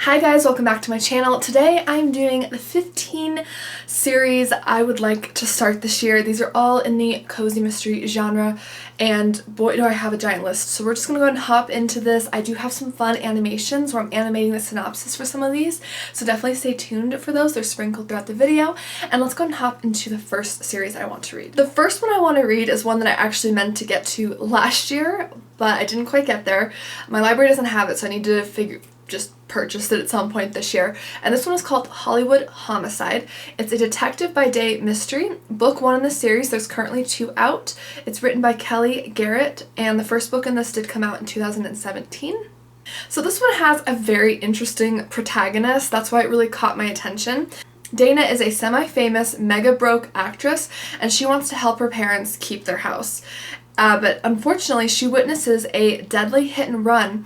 Hi guys, welcome back to my channel. Today I'm doing the 15 series I would like to start this year. These are all in the cozy mystery genre, and boy do I have a giant list. So we're just gonna go ahead and hop into this. I do have some fun animations where I'm animating the synopsis for some of these, so definitely stay tuned for those. They're sprinkled throughout the video. And let's go ahead and hop into the first series I want to read. The first one I want to read is one that I actually meant to get to last year, but I didn't quite get there. My library doesn't have it, so I need to just purchased it at some point this year. And this one is called Hollywood Homicide. It's a detective by day mystery. Book 1 in the series, there's currently 2 out. It's written by Kellye, Garrett, and the first book in this did come out in 2017. So this one has a very interesting protagonist. That's why it really caught my attention. Dana is a semi-famous, mega-broke actress, and she wants to help her parents keep their house. But unfortunately, she witnesses a deadly hit and run,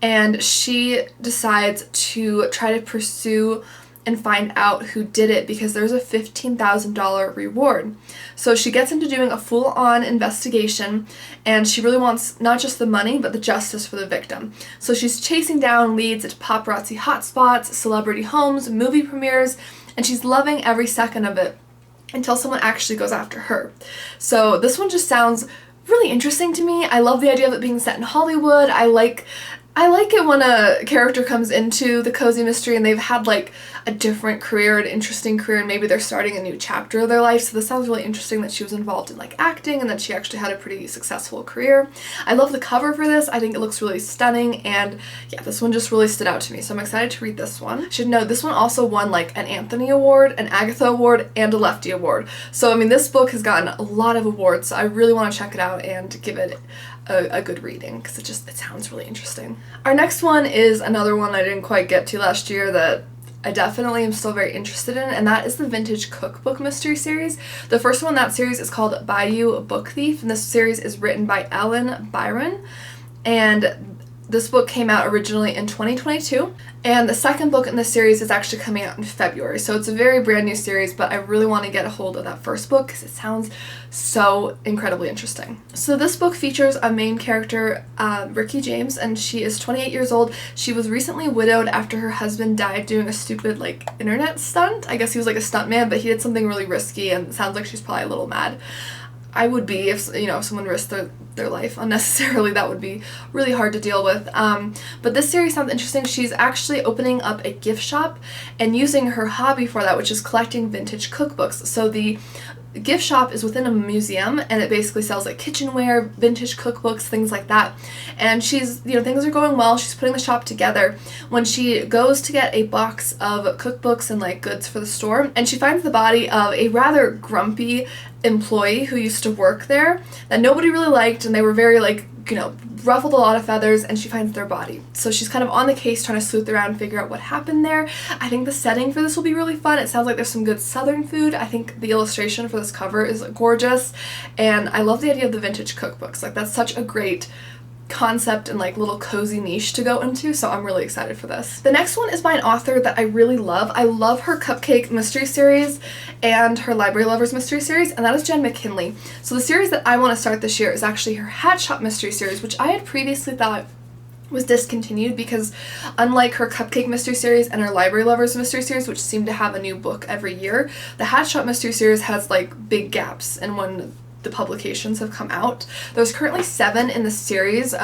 and she decides to try to pursue and find out who did it because there's a $15,000 reward. So she gets into doing a full-on investigation, and she really wants not just the money but the justice for the victim. So she's chasing down leads at paparazzi hotspots, celebrity homes, movie premieres, and she's loving every second of it until someone actually goes after her. So this one just sounds really interesting to me. I love the idea of it being set in Hollywood. I like it when a character comes into the cozy mystery and they've had like a different career, an interesting career, and maybe they're starting a new chapter of their life. So this sounds really interesting that she was involved in like acting and that she actually had a pretty successful career. I love the cover for this. I think it looks really stunning, and yeah, this one just really stood out to me. So I'm excited to read this one. Should know this one also won like an Anthony Award, an Agatha Award, and a Lefty Award. So I mean, this book has gotten a lot of awards, so I really want to check it out and give it a good reading because it sounds really interesting. Our next one is another one I didn't quite get to last year that I definitely am still very interested in, and that is the Vintage Cookbook mystery series. The first one in that series is called Bayou Book Thief, and this series is written by Byron, and this book came out originally in 2022, and the second book in the series is actually coming out in February. So it's a very brand new series, but I really want to get a hold of that first book because it sounds so incredibly interesting. So this book features a main character, Ricky James, and she is 28 years old. She was recently widowed after her husband died doing a stupid like internet stunt. I guess he was like a stuntman, but he did something really risky, and it sounds like she's probably a little mad. I would be if someone risked their life unnecessarily. That would be really hard to deal with. But this series sounds interesting. She's actually opening up a gift shop and using her hobby for that, which is collecting vintage cookbooks. So the gift shop is within a museum, and it basically sells like kitchenware, vintage cookbooks, things like that. And she's, things are going well. She's putting the shop together when she goes to get a box of cookbooks and like goods for the store, and she finds the body of a rather grumpy employee who used to work there that nobody really liked, and they were very ruffled a lot of feathers, and she finds their body. So she's kind of on the case trying to sleuth around and figure out what happened there. I think the setting for this will be really fun. It sounds like there's some good southern food. I think the illustration for this cover is gorgeous, and I love the idea of the vintage cookbooks. Like, that's such a great concept and like little cozy niche to go into, so I'm really excited for this. The next one is by an author that I really love. I love her Cupcake mystery series and her Library Lovers mystery series, and that is Jenn McKinlay. So the series that I want to start this year is actually her Hat Shop mystery series, which I had previously thought was discontinued because unlike her Cupcake mystery series and her Library Lovers mystery series, which seem to have a new book every year, the Hat Shop mystery series has like big gaps in when the publications have come out. There's currently 7 in the series,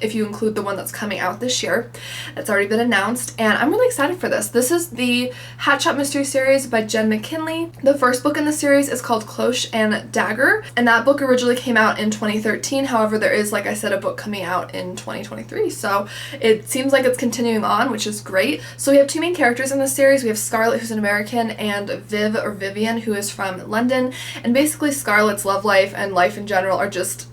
if you include the one that's coming out this year. It's already been announced, and I'm really excited for this. This is the Hat Shop mystery series by Jenn McKinlay. The first book in the series is called Cloche and Dagger, and that book originally came out in 2013. However, there is, like I said, a book coming out in 2023, so it seems like it's continuing on, which is great. So we have 2 main characters in this series. We have Scarlett, who's an American, and Vivian, who is from London, and basically Scarlett's love life and life in general are just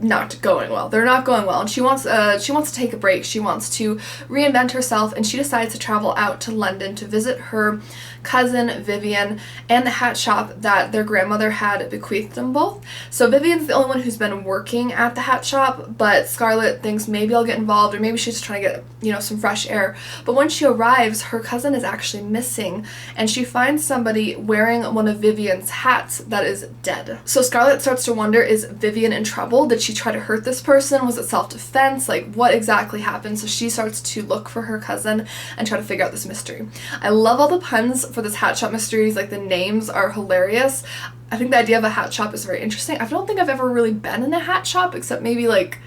not going well. They're not going well, and she wants to take a break. She wants to reinvent herself, and she decides to travel out to London to visit her cousin Vivian and the hat shop that their grandmother had bequeathed them both. So Vivian's the only one who's been working at the hat shop, but Scarlett thinks maybe I'll get involved, or maybe she's just trying to get some fresh air. But when she arrives, her cousin is actually missing, and she finds somebody wearing one of Vivian's hats that is dead. So Scarlett starts to wonder, is Vivian in trouble? Did she she try to hurt this person? Was it self-defense? Like, what exactly happened? So she starts to look for her cousin and try to figure out this mystery. I love all the puns for this hat shop mysteries. Like, the names are hilarious. I think the idea of a hat shop is very interesting. I don't think I've ever really been in a hat shop, except maybe like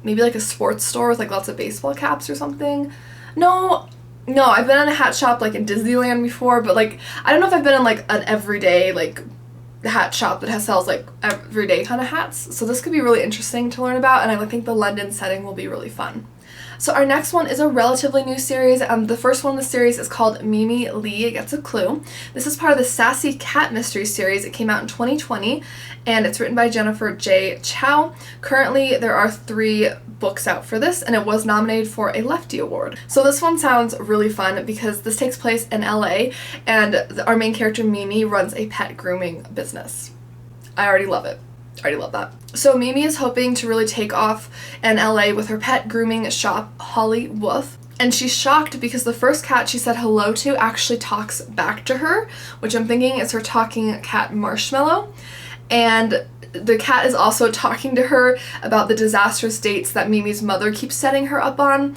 a sports store with like lots of baseball caps or something. No, I've been in a hat shop like in Disneyland before, but like I don't know if I've been in like an everyday like hat shop that sells like everyday kind of hats. So this could be really interesting to learn about, and I think the London setting will be really fun. So our next one is a relatively new series. The first one in the series is called Mimi Lee Gets a Clue. This is part of the Sassy Cat Mystery series. It came out in 2020, and it's written by Jennifer J. Chow. Currently, there are 3 books out for this, and it was nominated for a Lefty Award. So this one sounds really fun because this takes place in LA, and our main character Mimi runs a pet grooming business. I already love it. I already love that. So Mimi is hoping to really take off in LA with her pet grooming shop, Holly Wolf. And she's shocked because the first cat she said hello to actually talks back to her, which I'm thinking is her talking cat Marshmallow. And the cat is also talking to her about the disastrous dates that Mimi's mother keeps setting her up on.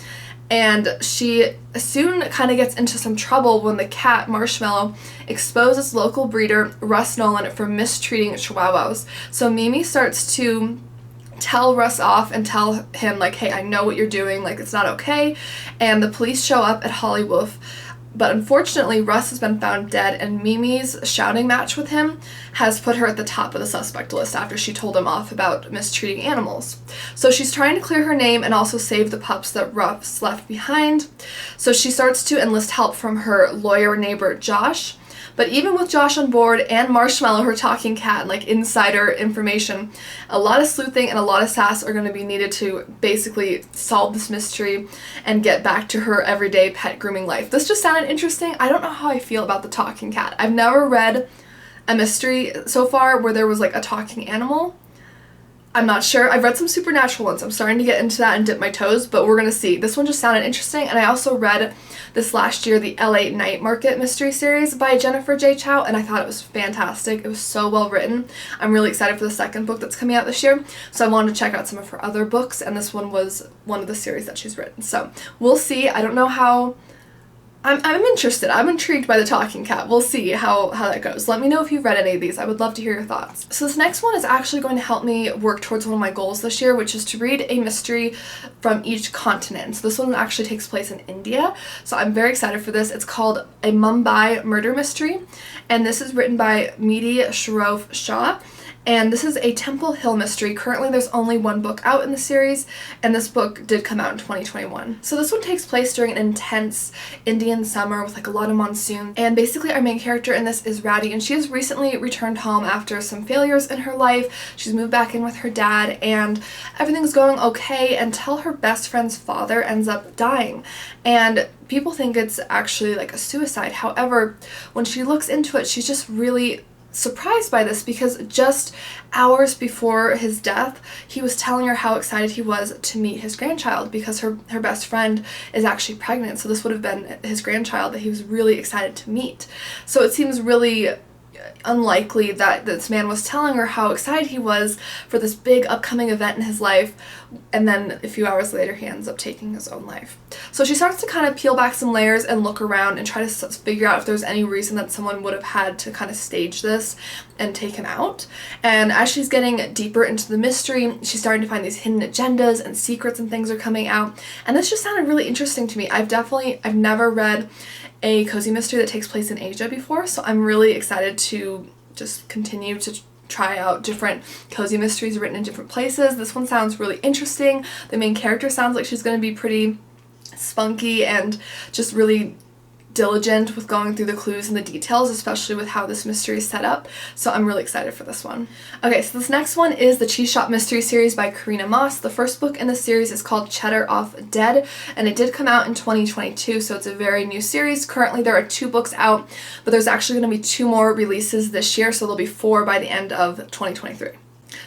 And she soon kind of gets into some trouble when the cat, Marshmallow, exposes local breeder Russ Nolan for mistreating chihuahuas. So Mimi starts to tell Russ off and tell him like, hey, I know what you're doing, like it's not okay. And the police show up at Holly Wolf. But unfortunately, Russ has been found dead, and Mimi's shouting match with him has put her at the top of the suspect list after she told him off about mistreating animals. So she's trying to clear her name and also save the pups that Russ left behind. So she starts to enlist help from her lawyer neighbor, Josh. But even with Josh on board and Marshmallow, her talking cat, and like insider information, a lot of sleuthing and a lot of sass are going to be needed to basically solve this mystery and get back to her everyday pet grooming life. This just sounded interesting. I don't know how I feel about the talking cat. I've never read a mystery so far where there was like a talking animal. I'm not sure. I've read some supernatural ones. I'm starting to get into that and dip my toes, but we're going to see. This one just sounded interesting, and I also read this last year, the LA Night Market mystery series by Jennifer J. Chow, and I thought it was fantastic. It was so well written. I'm really excited for the second book that's coming out this year, so I wanted to check out some of her other books, and this one was one of the series that she's written. So we'll see. I don't know how... I'm interested. I'm intrigued by the talking cat. We'll see how that goes. Let me know if you've read any of these. I would love to hear your thoughts. So this next one is actually going to help me work towards one of my goals this year, which is to read a mystery from each continent. So this one actually takes place in India. So I'm very excited for this. It's called A Mumbai Murder Mystery, and this is written by Meeti Shroff-Shah. And this is a Temple Hill mystery. Currently there's only 1 book out in the series, and this book did come out in 2021. So this one takes place during an intense Indian summer with like a lot of monsoon, and basically our main character in this is Rowdy, and she has recently returned home after some failures in her life. She's moved back in with her dad, and everything's going okay until her best friend's father ends up dying. And people think it's actually like a suicide. However, when she looks into it, she's just really surprised by this, because just hours before his death he was telling her how excited he was to meet his grandchild, because her best friend is actually pregnant, so this would have been his grandchild that he was really excited to meet. So it seems really unlikely that this man was telling her how excited he was for this big upcoming event in his life, and then a few hours later he ends up taking his own life. So she starts to kind of peel back some layers and look around and try to figure out if there's any reason that someone would have had to kind of stage this and take him out. And as she's getting deeper into the mystery, she's starting to find these hidden agendas and secrets and things are coming out, and this just sounded really interesting to me. I've never read a cozy mystery that takes place in Asia before, so I'm really excited to just continue to try out different cozy mysteries written in different places. This one sounds really interesting. The main character sounds like she's going to be pretty spunky and just really diligent with going through the clues and the details, especially with how this mystery is set up. So I'm really excited for this one. Okay, so this next one is the Cheese Shop Mystery Series by Korina Moss. The first book in the series is called Cheddar Off Dead, and it did come out in 2022, so it's a very new series. Currently there are 2 books out, but there's actually going to be 2 more releases this year, so there'll be 4 by the end of 2023.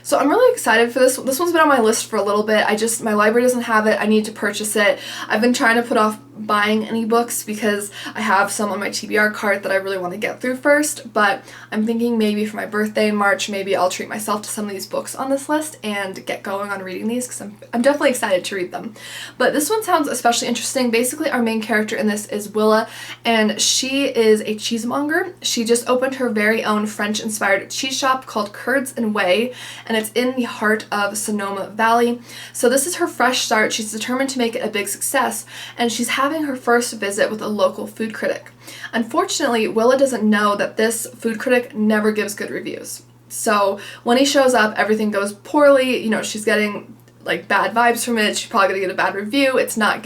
So I'm really excited for this. This one's been on my list for a little bit. My library doesn't have it. I need to purchase it. I've been trying to put off buying any books because I have some on my TBR cart that I really want to get through first, but I'm thinking maybe for my birthday in March, maybe I'll treat myself to some of these books on this list and get going on reading these because I'm definitely excited to read them. But this one sounds especially interesting. Basically, our main character in this is Willa, and she is a cheesemonger. She just opened her very own French-inspired cheese shop called Curds and Whey, and it's in the heart of Sonoma Valley. So this is her fresh start. She's determined to make it a big success, and she's having her first visit with a local food critic. Unfortunately, Willa doesn't know that this food critic never gives good reviews. So when he shows up, everything goes poorly. You know, she's getting like bad vibes from it. She's probably gonna get a bad review. It's not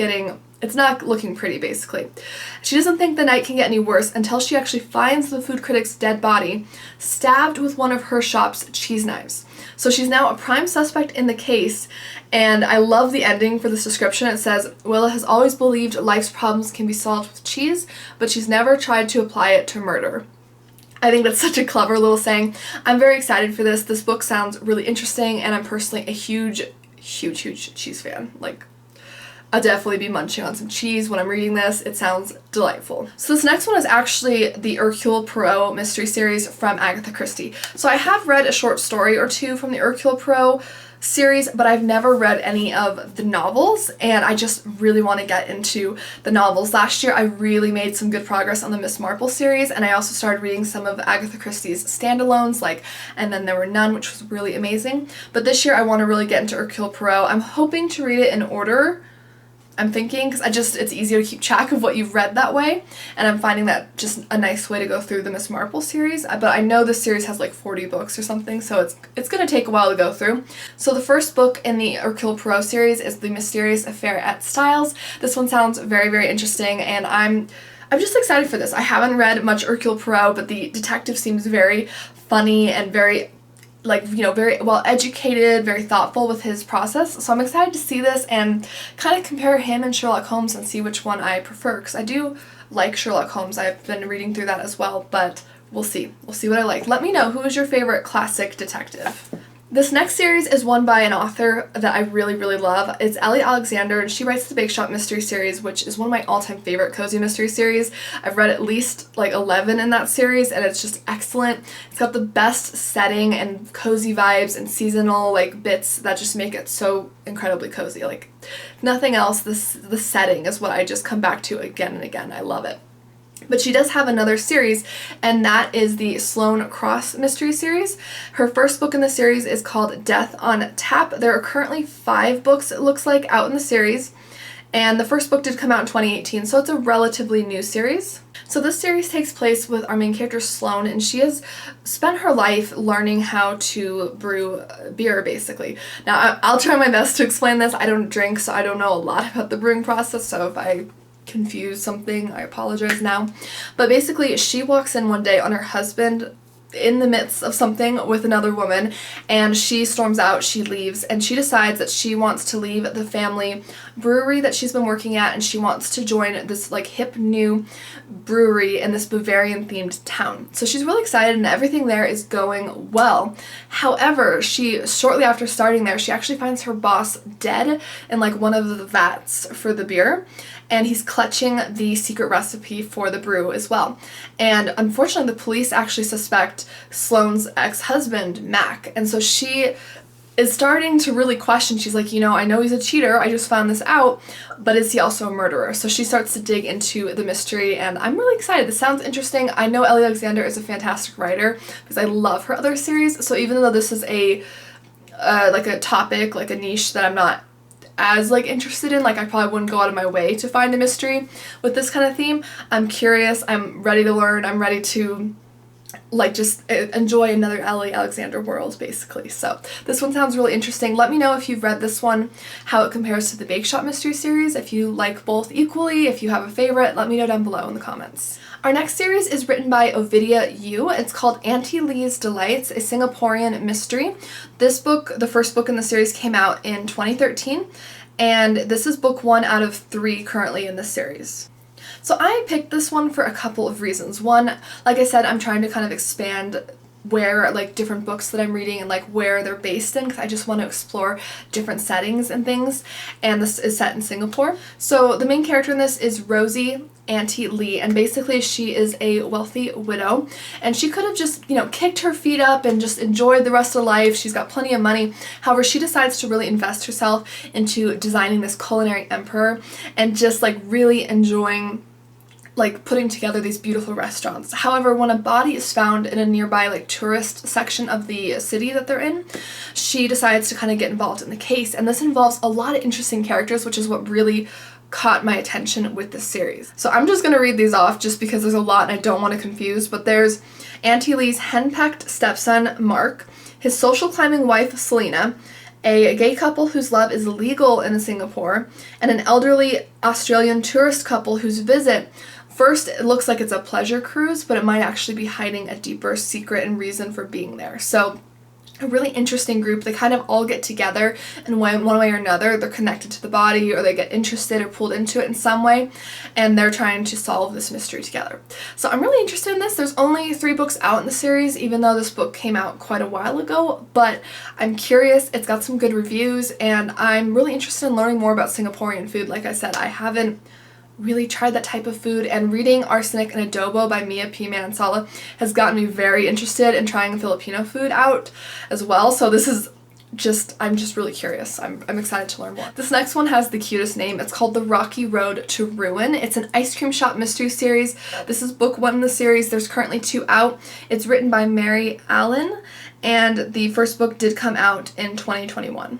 looking pretty, basically. She doesn't think the night can get any worse until she actually finds the food critic's dead body stabbed with one of her shop's cheese knives. So she's now a prime suspect in the case, and I love the ending for this description. It says, Willa has always believed life's problems can be solved with cheese, but she's never tried to apply it to murder. I think that's such a clever little saying. I'm very excited for this. This book sounds really interesting, and I'm personally a huge cheese fan. Like, I'll definitely be munching on some cheese when I'm reading this. It sounds delightful. So this next one is actually the Hercule Poirot mystery series from Agatha Christie. So I have read a short story or two from the Hercule Poirot series, but I've never read any of the novels, and I just really want to get into the novels. Last year I really made some good progress on the Miss Marple series, and I also started reading some of Agatha Christie's standalones, like And Then There Were None, which was really amazing. But this year I want to really get into Hercule Poirot. I'm hoping to read it in order, I'm thinking, because it's easier to keep track of what you've read that way, and I'm finding that just a nice way to go through the Miss Marple series. But I know this series has like 40 books or something, so it's going to take a while to go through. So the first book in the Hercule Poirot series is The Mysterious Affair at Styles. This one sounds very, very interesting, and I'm just excited for this. I haven't read much Hercule Poirot, but the detective seems very funny and very very well educated, very thoughtful with his process. So I'm excited to see this and kind of compare him and Sherlock Holmes and see which one I prefer, because I do like Sherlock Holmes. I've been reading through that as well, but we'll see. We'll see what I like. Let me know, who is your favorite classic detective? This next series is one by an author that I really, really love. It's Ellie Alexander, and she writes the Bake Shop mystery series, which is one of my all-time favorite cozy mystery series. I've read at least like 11 in that series, and it's just excellent. It's got the best setting and cozy vibes and seasonal like bits that just make it so incredibly cozy. Like nothing else, the setting is what I just come back to again and again. I love it. But she does have another series, and that is the Sloan Cross mystery series. Her first book in the series is called Death on Tap. There are currently 5 books, it looks like, out in the series, and the first book did come out in 2018, so it's a relatively new series. So this series takes place with our main character Sloan, and she has spent her life learning how to brew beer, basically. Now, I'll try my best to explain this. I don't drink, so I don't know a lot about the brewing process, so if I confuse something, I apologize now. But basically, she walks in one day on her husband in the midst of something with another woman, and she storms out, she leaves, and she decides that she wants to leave the family brewery that she's been working at, and she wants to join this like hip new brewery in this Bavarian themed town. So she's really excited, and everything there is going well. However, shortly after starting there, she actually finds her boss dead in like one of the vats for the beer, and he's clutching the secret recipe for the brew as well. And unfortunately, the police actually suspect Sloane's ex-husband, Mac, and so she is starting to really question. She's like, I know he's a cheater, I just found this out, but is he also a murderer? So she starts to dig into the mystery, and I'm really excited. This sounds interesting. I know Ellie Alexander is a fantastic writer because I love her other series, so even though this is a topic, like a niche that I'm not as like interested in, like I probably wouldn't go out of my way to find a mystery with this kind of theme, I'm curious, I'm ready to learn, I'm ready to like just enjoy another Ellie Alexander world, basically. So this one sounds really interesting. Let me know if you've read this one, how it compares to the Bake Shop mystery series, if you like both equally, if you have a favorite, let me know down below in the comments. Our next series is written by Ovidia Yu. It's called Aunty Lee's Delights, a Singaporean mystery. This book, the first book in the series, came out in 2013, and this is book 1 out of 3 currently in the series. So I picked this one for a couple of reasons. One, like I said, I'm trying to kind of expand where like different books that I'm reading and like where they're based in, because I just want to explore different settings and things. And this is set in Singapore. So the main character in this is Rosie Aunty Lee, and basically she is a wealthy widow, and she could have just, you know, kicked her feet up and just enjoyed the rest of life. She's got plenty of money. However, she decides to really invest herself into designing this culinary empire and just like really enjoying like putting together these beautiful restaurants. However, when a body is found in a nearby like tourist section of the city that they're in, she decides to kind of get involved in the case, and this involves a lot of interesting characters, which is what really caught my attention with this series. So I'm just gonna read these off just because there's a lot and I don't want to confuse, but there's Aunty Lee's henpecked stepson Mark, his social climbing wife Selena, a gay couple whose love is legal in Singapore, and an elderly Australian tourist couple whose visit first it looks like it's a pleasure cruise, but it might actually be hiding a deeper secret and reason for being there. So a really interesting group. They kind of all get together in one way or another. They're connected to the body, or they get interested or pulled into it in some way, and they're trying to solve this mystery together. So I'm really interested in this. There's only 3 books out in the series, even though this book came out quite a while ago, but I'm curious. It's got some good reviews, and I'm really interested in learning more about Singaporean food. Like I said, I haven't really tried that type of food, and reading Arsenic and Adobo by Mia P. Manansala has gotten me very interested in trying Filipino food out as well. So this is I'm just really curious. I'm excited to learn more. This next one has the cutest name. It's called The Rocky Road to Ruin. It's an ice cream shop mystery series. This is book 1 in the series. There's currently 2 out. It's written by Meri Allen, and the first book did come out in 2021.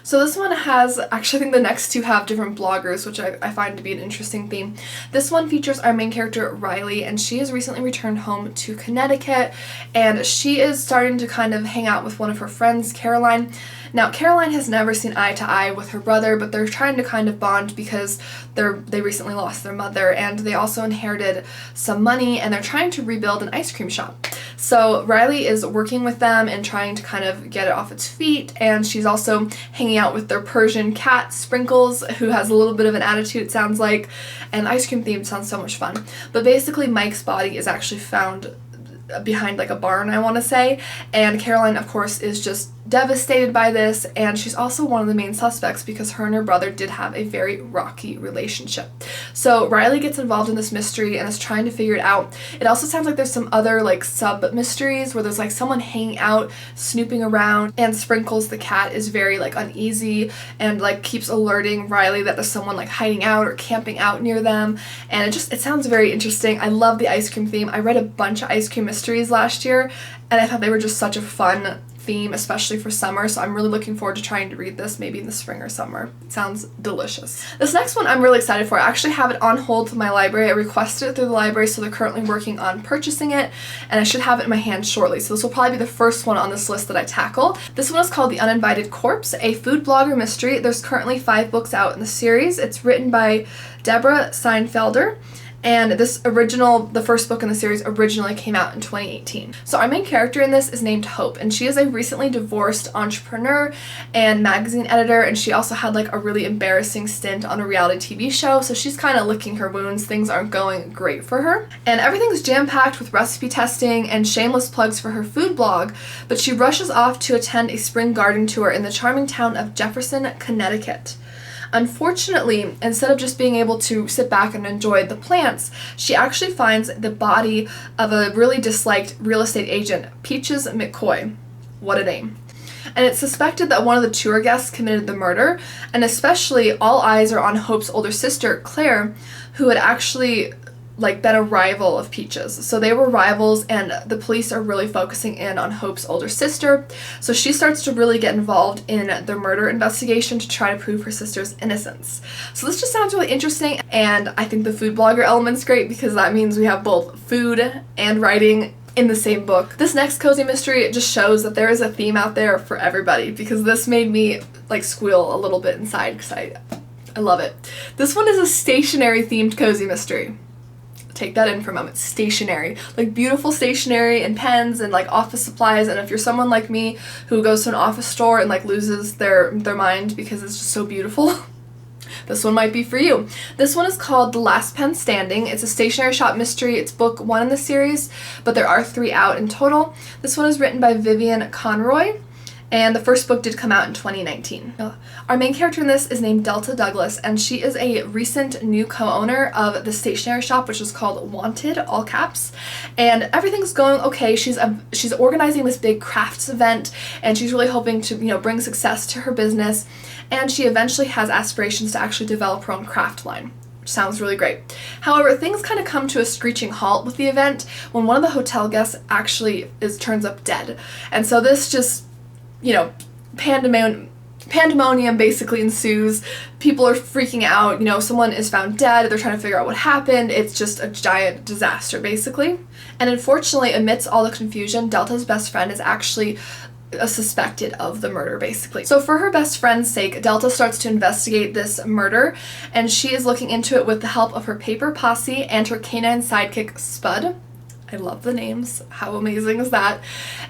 So this one has, actually I think the next 2 have different bloggers, which I find to be an interesting theme. This one features our main character Riley, and she has recently returned home to Connecticut, and she is starting to kind of hang out with one of her friends, Caroline. Now, Caroline has never seen eye to eye with her brother, but they're trying to kind of bond because they recently lost their mother, and they also inherited some money, and they're trying to rebuild an ice cream shop. So Riley is working with them and trying to kind of get it off its feet, and she's also hanging out with their Persian cat, Sprinkles, who has a little bit of an attitude, it sounds like, and the ice cream theme sounds so much fun. But basically, Mike's body is actually found behind like a barn, I want to say, and Caroline of course is just devastated by this, and she's also one of the main suspects because her and her brother did have a very rocky relationship. So Riley gets involved in this mystery and is trying to figure it out. It also sounds like there's some other like sub mysteries where there's like someone hanging out, snooping around, and Sprinkles the cat is very like uneasy and like keeps alerting Riley that there's someone like hiding out or camping out near them, and it sounds very interesting. I love the ice cream theme. I read a bunch of ice cream mysteries last year, and I thought they were just such a fun theme, especially for summer, so I'm really looking forward to trying to read this maybe in the spring or summer. It sounds delicious. This next one I'm really excited for. I actually have it on hold to my library. I requested it through the library, so they're currently working on purchasing it, and I should have it in my hand shortly, so this will probably be the first one on this list that I tackle. This one is called The Uninvited Corpse, a food blogger mystery. There's currently 5 books out in the series. It's written by Debra Sennefelder, and the first book in the series originally came out in 2018. So our main character in this is named Hope, and she is a recently divorced entrepreneur and magazine editor, and she also had like a really embarrassing stint on a reality TV show, so she's kind of licking her wounds. Things aren't going great for her, and everything's jam-packed with recipe testing and shameless plugs for her food blog, but she rushes off to attend a spring garden tour in the charming town of Jefferson, Connecticut. Unfortunately, instead of just being able to sit back and enjoy the plants, she actually finds the body of a really disliked real estate agent, Peaches McCoy. What a name. And it's suspected that one of the tour guests committed the murder, and especially all eyes are on Hope's older sister, Claire, who had actually been a rival of Peaches. So they were rivals, and the police are really focusing in on Hope's older sister. So she starts to really get involved in the murder investigation to try to prove her sister's innocence. So this just sounds really interesting, and I think the food blogger element's great because that means we have both food and writing in the same book. This next cozy mystery just shows that there is a theme out there for everybody, because this made me squeal a little bit inside because I love it. This one is a stationery themed cozy mystery. Take that in for a moment. Stationery, beautiful stationery and pens and office supplies, and if you're someone like me who goes to an office store and loses their mind because it's just so beautiful, this one might be for you. This one is called The Last Pen Standing. It's a stationery shop mystery. It's book 1 in the series, but there are 3 out in total. This one is written by Vivian Conroy, and the first book did come out in 2019. Our main character in this is named Delta Douglas, and she is a recent new co-owner of the stationery shop, which is called Wanted, all caps, and everything's going okay. She's organizing this big crafts event, and she's really hoping to, bring success to her business, and she eventually has aspirations to actually develop her own craft line. Sounds really great. However, things kind of come to a screeching halt with the event when one of the hotel guests actually turns up dead, and so this just pandemonium basically ensues. People are freaking out, someone is found dead, they're trying to figure out what happened. It's just a giant disaster basically. And unfortunately, amidst all the confusion, Delta's best friend is actually suspected of the murder basically. So for her best friend's sake, Delta starts to investigate this murder, and she is looking into it with the help of her paper posse and her canine sidekick Spud. I love the names. How amazing is that?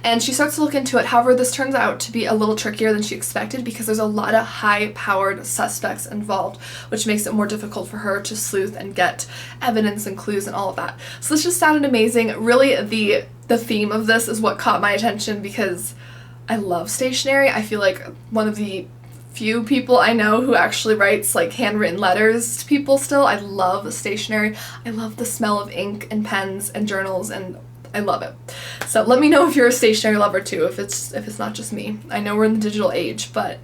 And she starts to look into it. However, this turns out to be a little trickier than she expected because there's a lot of high-powered suspects involved, which makes it more difficult for her to sleuth and get evidence and clues and all of that. So this just sounded amazing. Really, the theme of this is what caught my attention because I love stationery. I feel like one of the few people I know who actually writes like handwritten letters to people still. I love stationery. I love the smell of ink and pens and journals, and I love it. So let me know if you're a stationery lover too, if it's not just me. I know we're in the digital age, but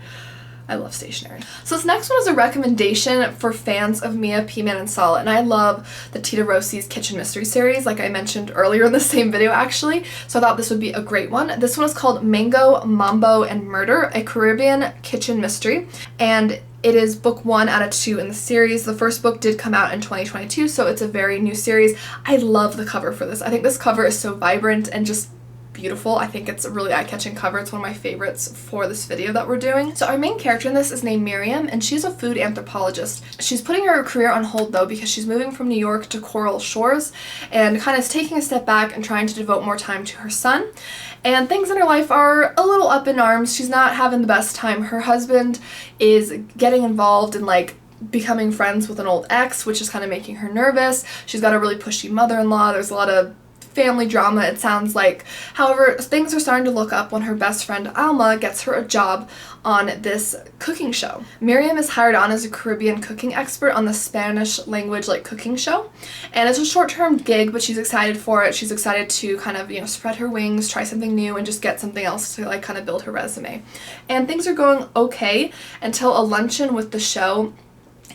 I love stationery. So this next one is a recommendation for fans of Mia, P-Man, and Sala, and I love the Tita Rossi's Kitchen Mystery series, like I mentioned earlier in the same video actually, so I thought this would be a great one. This one is called Mango, Mambo, and Murder, a Caribbean kitchen mystery, and it is book 1 out of 2 in the series. The first book did come out in 2022, so it's a very new series. I love the cover for this. I think this cover is so vibrant and just beautiful. I think it's a really eye-catching cover. It's one of my favorites for this video that we're doing. So our main character in this is named Miriam, and she's a food anthropologist. She's putting her career on hold though because she's moving from New York to Coral Shores and kind of taking a step back and trying to devote more time to her son. And things in her life are a little up in arms. She's not having the best time. Her husband is getting involved in becoming friends with an old ex, which is kind of making her nervous. She's got a really pushy mother-in-law. There's a lot of family drama, it sounds like. However, things are starting to look up when her best friend Alma gets her a job on this cooking show. Miriam is hired on as a Caribbean cooking expert on the Spanish language cooking show, and it's a short-term gig, but she's excited for it. She's excited to kind of spread her wings, try something new, and just get something else to kind of build her resume. And things are going okay until a luncheon with the show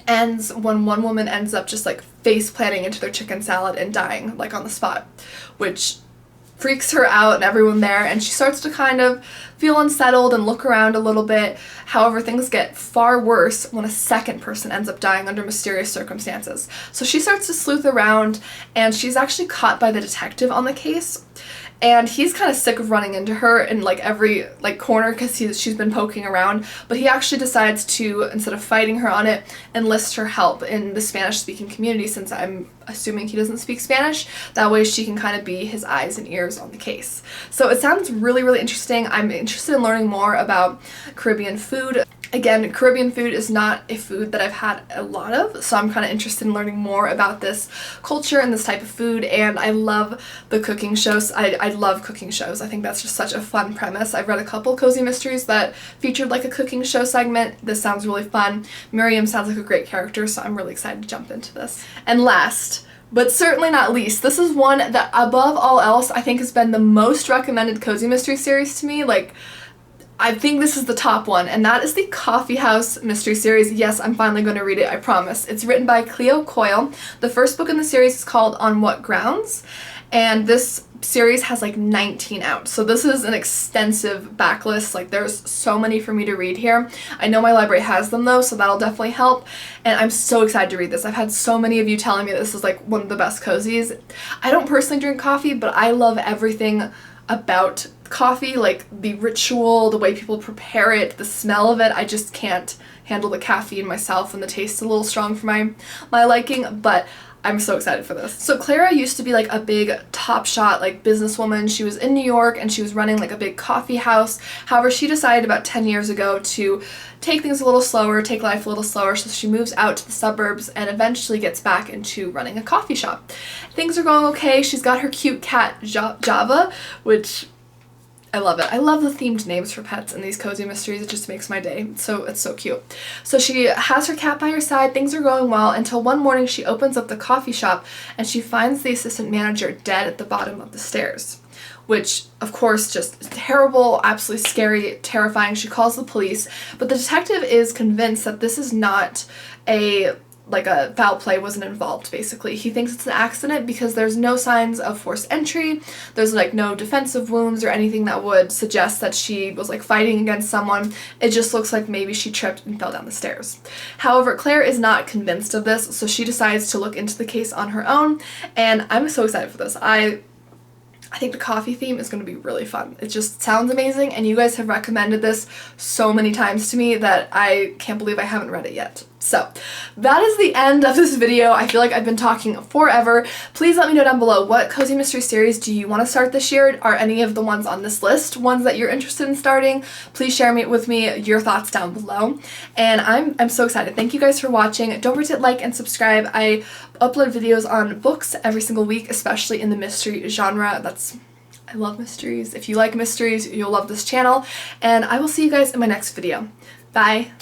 ends when one woman ends up just face planting into their chicken salad and dying on the spot, which freaks her out and everyone there, and she starts to kind of feel unsettled and look around a little bit. However, things get far worse when a second person ends up dying under mysterious circumstances. So she starts to sleuth around, and she's actually caught by the detective on the case, and he's kind of sick of running into her in every corner because she's been poking around, but he actually decides to, instead of fighting her on it, enlist her help in the Spanish-speaking community, since I'm assuming he doesn't speak Spanish. That way she can kind of be his eyes and ears on the case. So it sounds really, really interesting. I'm interested in learning more about Caribbean food. Again, Caribbean food is not a food that I've had a lot of, so I'm kind of interested in learning more about this culture and this type of food, and I love the cooking shows. I love cooking shows. I think that's just such a fun premise. I've read a couple cozy mysteries that featured a cooking show segment. This sounds really fun. Miriam sounds like a great character, so I'm really excited to jump into this. And last, but certainly not least, this is one that above all else I think has been the most recommended cozy mystery series to me. I think this is the top one, and that is the Coffeehouse mystery series. Yes, I'm finally going to read it, I promise. It's written by Cleo Coyle. The first book in the series is called On What Grounds, and this series has 19 out. So this is an extensive backlist. There's so many for me to read here. I know my library has them though, so that'll definitely help, and I'm so excited to read this. I've had so many of you telling me this is one of the best cozies. I don't personally drink coffee, but I love everything about coffee, the ritual, the way people prepare it, the smell of it. I just can't handle the caffeine myself, and the taste is a little strong for my liking, but I'm so excited for this. So Clara used to be like a big top shot like businesswoman. She was in New York and she was running like a big coffee house. However, she decided about 10 years ago to take things a little slower, take life a little slower, so she moves out to the suburbs and eventually gets back into running a coffee shop. Things are going okay. She's got her cute cat Java, which I love it. I love the themed names for pets in these cozy mysteries. It just makes my day. So it's so cute. So she has her cat by her side. Things are going well until one morning she opens up the coffee shop and she finds the assistant manager dead at the bottom of the stairs, which of course just terrible, absolutely scary, terrifying. She calls the police, but the detective is convinced that this is not a foul play wasn't involved, basically. He thinks it's an accident because there's no signs of forced entry, there's like no defensive wounds or anything that would suggest that she was like fighting against someone. It just looks like maybe she tripped and fell down the stairs. However, Claire is not convinced of this, so she decides to look into the case on her own, and I'm so excited for this. I think the coffee theme is going to be really fun. It just sounds amazing, and you guys have recommended this so many times to me that I can't believe I haven't read it yet. So that is the end of this video. I feel like I've been talking forever. Please let me know down below, what cozy mystery series do you want to start this year? Are any of the ones on this list ones that you're interested in starting? Please share with me your thoughts down below. And I'm so excited. Thank you guys for watching. Don't forget to like and subscribe. I upload videos on books every single week, especially in the mystery genre. I love mysteries. If you like mysteries, you'll love this channel. And I will see you guys in my next video. Bye!